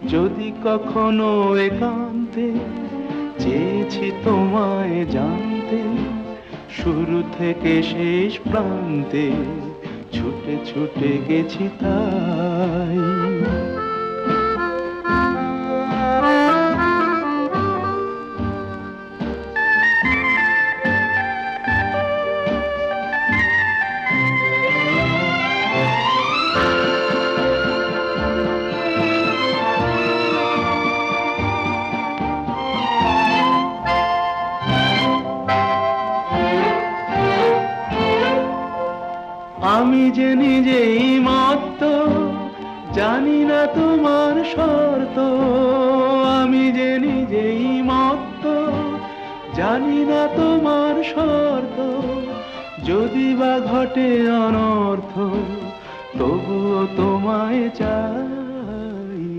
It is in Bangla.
যদি কখনো একান্তে চেয়েছি তোমায় জানতে, শুরু থেকে শেষ প্রান্তে ছুটে ছুটে গেছি তাই। আমি যে নিজেই মত্ত, জানি না তোমার শর্ত। আমি যে নিজেই মত্ত, জানি না তোমার শর্ত। যদি বা ঘটে অনর্থ, তবুও তোমায় চাই।